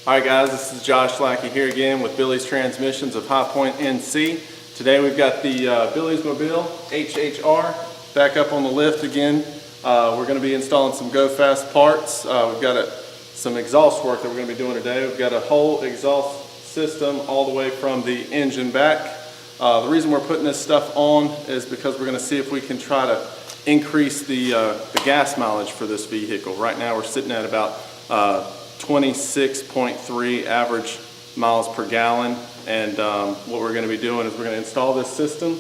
Alright guys, this is Josh Lackey here again with Billy's Transmissions of High Point, NC. Today we've got the Billy's Mobile HHR back up on the lift again. We're going to be installing some Go Fast parts. We've got some exhaust work that we're going to be doing today. We've got a whole exhaust system all the way from the engine back. The reason we're putting this stuff on is because we're going to see if we can try to increase the gas mileage for this vehicle. Right now we're sitting at about 26.3 average miles per gallon, and what we're going to be doing is we're going to install this system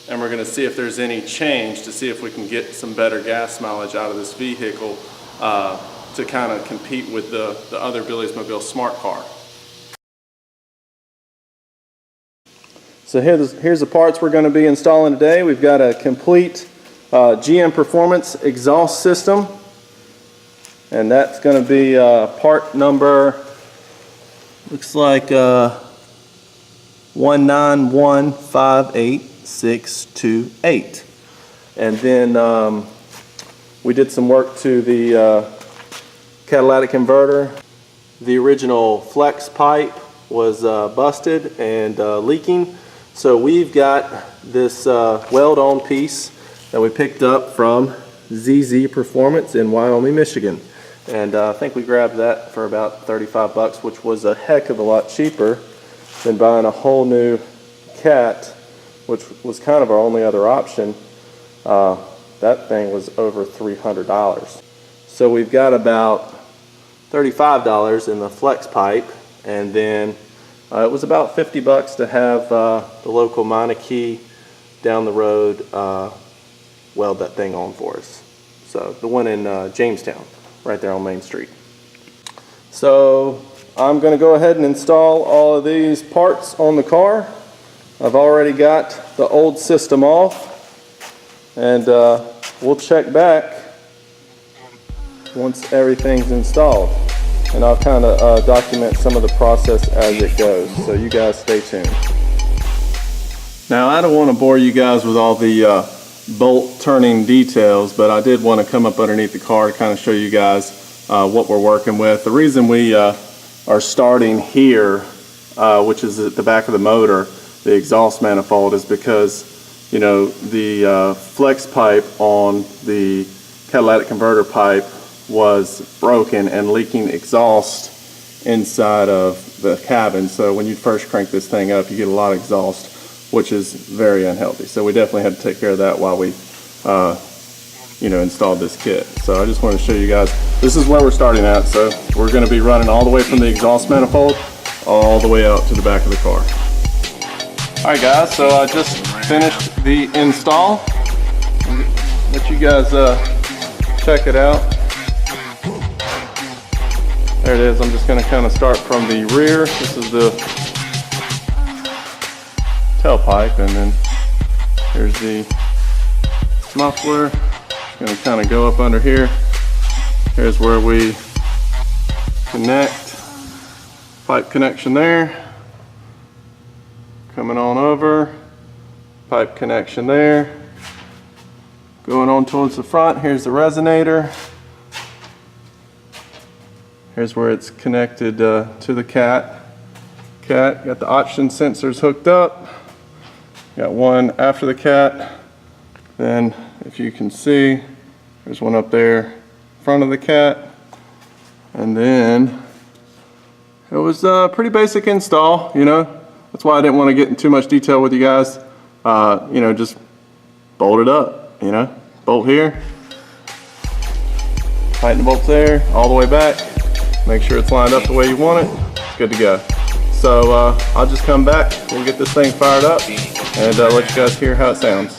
and we're going to see if there's any change to see if we can get some better gas mileage out of this vehicle to kind of compete with the other Billy's Mobile Smart Car. So here's the parts we're going to be installing today. We've got a complete GM Performance exhaust system. And that's going to be part number, looks like 1915868. And then we did some work to the catalytic converter. The original flex pipe was busted and leaking. So we've got this weld-on piece that we picked up from ZZ Performance in Wyoming, Michigan. And I think we grabbed that for about 35 bucks, which was a heck of a lot cheaper than buying a whole new cat, which was kind of our only other option. That thing was over $300. So we've got about $35 in the flex pipe, and then it was about 50 bucks to have the local Meineke down the road weld that thing on for us. So the one in Jamestown, right there on Main Street. So I'm going to go ahead and install all of these parts on the car. I've already got the old system off, and we'll check back once everything's installed. And I'll kind of document some of the process as it goes, so you guys stay tuned. Now I don't want to bore you guys with all the bolt turning details, but I did want to come up underneath the car to kind of show you guys what we're working with. The reason we are starting here, which is at the back of the motor, the exhaust manifold, is because, you know, the flex pipe on the catalytic converter pipe was broken and leaking exhaust inside of the cabin. So when you first crank this thing up, you get a lot of exhaust, which is very unhealthy. So we definitely had to take care of that while we installed this kit. So I just wanted to show you guys, this is where we're starting at. So we're going to be running all the way from the exhaust manifold all the way out to the back of the car. Alright guys, so I just finished the install. Let you guys check it out. There it is. I'm just going to kind of start from the rear. This is the tailpipe, and then here's the muffler. Just going to kind of go up under here. Here's where we connect. Pipe connection there. Coming on over. Pipe connection there. Going on towards the front. Here's the resonator. Here's where it's connected to the cat. Got the oxygen sensors hooked up. Got one after the cat. Then, if you can see, there's one up there in front of the cat. And then it was a pretty basic install, you know. That's why I didn't want to get in too much detail with you guys. Just bolt it up, you know. Bolt here. Tighten the bolts there, all the way back. Make sure it's lined up the way you want it. It's good to go. So I'll just come back, we'll get this thing fired up, and let you guys hear how it sounds.